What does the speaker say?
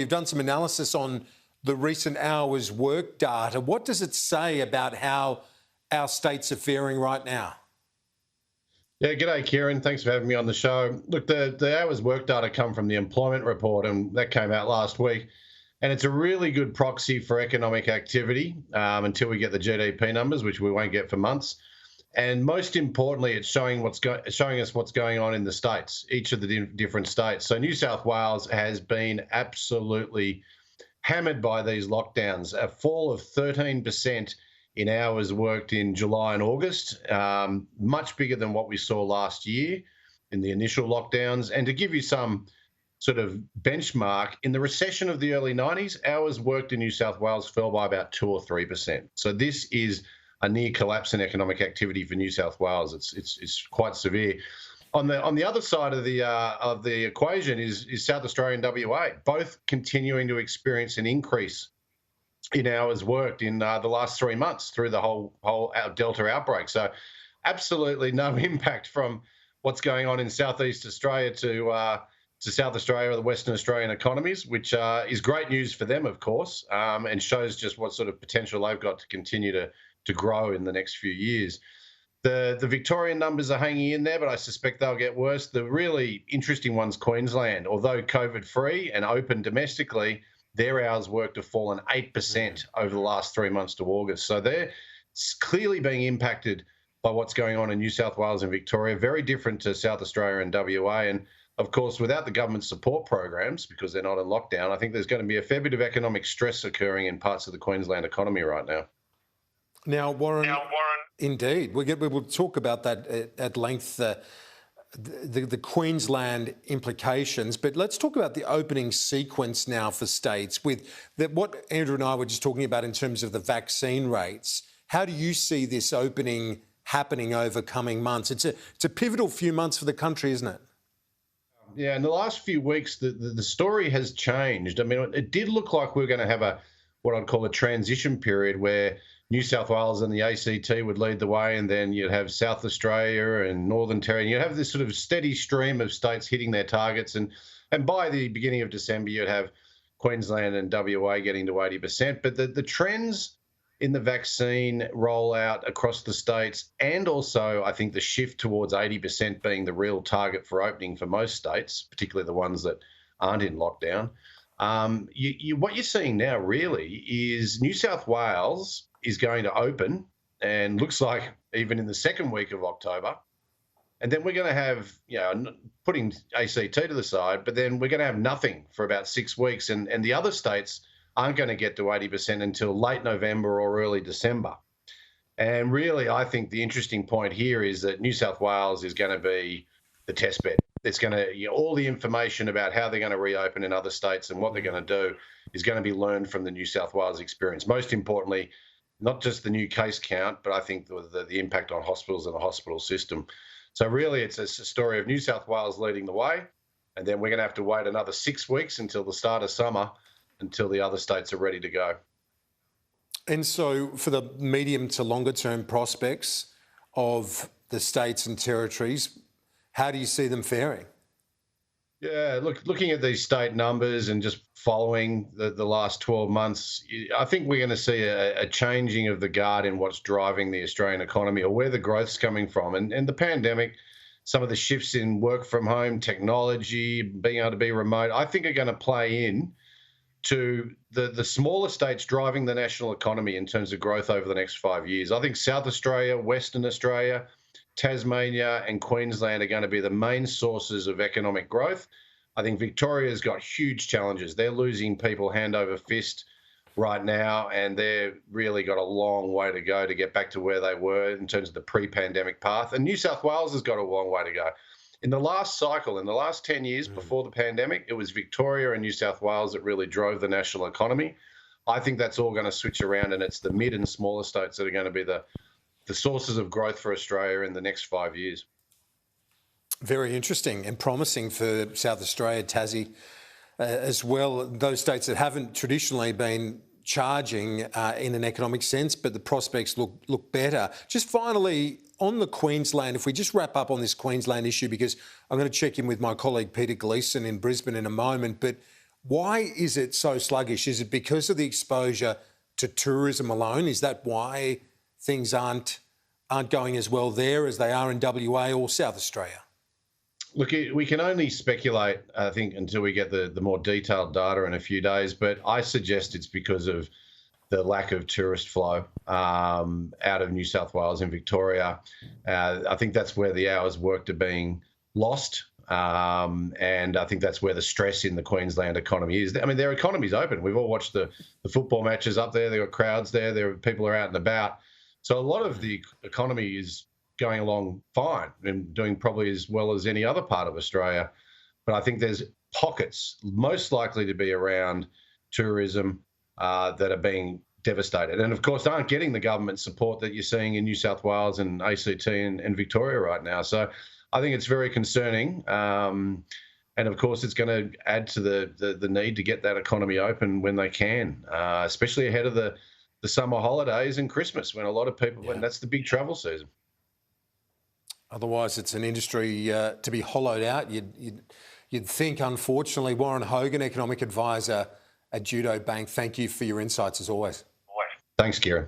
You've done some analysis on the recent hours work data. What does it say about how our states are faring right now? Yeah, g'day, Kieran. Thanks for having me on the show. Look, the hours work data come from the employment report, and that came out last week. And it's a really good proxy for economic activity until we get the GDP numbers, which we won't get for months. And most importantly, it's showing us what's going on in the states, each of the different states. So New South Wales has been absolutely hammered by these lockdowns, a fall of 13% in hours worked in July and August, much bigger than what we saw last year in the initial lockdowns. And to give you some sort of benchmark, in the recession of the early 90s, hours worked in New South Wales fell by about 2 or 3%. So this is a near collapse in economic activity for New South Wales. It's quite severe. On the other side of the equation is South Australia and WA, both continuing to experience an increase in hours worked in the last 3 months through the whole Delta outbreak. So absolutely no impact from what's going on in Southeast Australia to South Australia or the Western Australian economies, which is great news for them, of course, and shows just what sort of potential they've got to continue to grow in the next few years. The Victorian numbers are hanging in there, but I suspect they'll get worse. The really interesting one's Queensland. Although COVID-free and open domestically, their hours worked have fallen 8% over the last 3 months to August. So they're clearly being impacted by what's going on in New South Wales and Victoria, very different to South Australia and WA. And of course, without the government support programs, because they're not in lockdown, I think there's going to be a fair bit of economic stress occurring in parts of the Queensland economy right now. Now, Warren, indeed, we will talk about that at length, the Queensland implications. But let's talk about the opening sequence now for states with what Andrew and I were just talking about in terms of the vaccine rates. How do you see this opening happening over coming months? It's a pivotal few months for the country, isn't it? Yeah, in the last few weeks, the story has changed. I mean, it did look like we were going to have what I'd call a transition period where New South Wales and the ACT would lead the way, and then you'd have South Australia and Northern Territory, and you'd have this sort of steady stream of states hitting their targets. And by the beginning of December, you'd have Queensland and WA getting to 80%. But the trends in the vaccine rollout across the states, and also I think the shift towards 80% being the real target for opening for most states, particularly the ones that aren't in lockdown. What you're seeing now really is New South Wales is going to open, and looks like even in the second week of October. And then we're going to have, putting ACT to the side, but then we're going to have nothing for about 6 weeks. And the other states aren't going to get to 80% until late November or early December. And really, I think the interesting point here is that New South Wales is going to be the test bed. It's going to, all the information about how they're going to reopen in other states and what they're going to do is going to be learned from the New South Wales experience. Most importantly, not just the new case count, but I think the impact on hospitals and the hospital system. So really, it's a story of New South Wales leading the way, and then we're going to have to wait another 6 weeks until the start of summer until the other states are ready to go. And so for the medium to longer term prospects of the states and territories, how do you see them faring? Yeah, looking at these state numbers and just following the last 12 months, I think we're going to see a changing of the guard in what's driving the Australian economy or where the growth's coming from. And the pandemic, some of the shifts in work from home, technology, being able to be remote, I think are going to play in to the smaller states driving the national economy in terms of growth over the next 5 years. I think South Australia, Western Australia, Tasmania and Queensland are going to be the main sources of economic growth. I think Victoria's got huge challenges. They're losing people hand over fist right now, and they've really got a long way to go to get back to where they were in terms of the pre-pandemic path. And New South Wales has got a long way to go. In the last cycle, in the last 10 years before the pandemic, it was Victoria and New South Wales that really drove the national economy. I think that's all going to switch around, and it's the mid and smaller states that are going to be the sources of growth for Australia in the next 5 years. Very interesting and promising for South Australia, Tassie, as well. Those states that haven't traditionally been charging in an economic sense, but the prospects look better. Just finally, on the Queensland, if we just wrap up on this Queensland issue, because I'm going to check in with my colleague Peter Gleeson in Brisbane in a moment, but Why is it so sluggish? Is it because of the exposure to tourism alone? Is that why things aren't going as well there as they are in WA or South Australia? Look, we can only speculate, I think, until we get the more detailed data in a few days. But I suggest it's because of the lack of tourist flow out of New South Wales and Victoria. I think that's where the hours worked are being lost. And I think that's where the stress in the Queensland economy is. I mean, their economy's open. We've all watched the football matches up there. There are crowds there. People are out and about. So a lot of the economy is going along fine and doing probably as well as any other part of Australia. But I think there's pockets most likely to be around tourism that are being devastated. And of course, aren't getting the government support that you're seeing in New South Wales and ACT and Victoria right now. So I think it's very concerning. And of course, it's going to add to the need to get that economy open when they can, especially ahead of the summer holidays and Christmas, when a lot of people, and that's the big travel season. Otherwise, it's an industry to be hollowed out. You'd think, unfortunately. Warren Hogan, economic advisor at Judo Bank, thank you for your insights as always. Thanks, Kieran.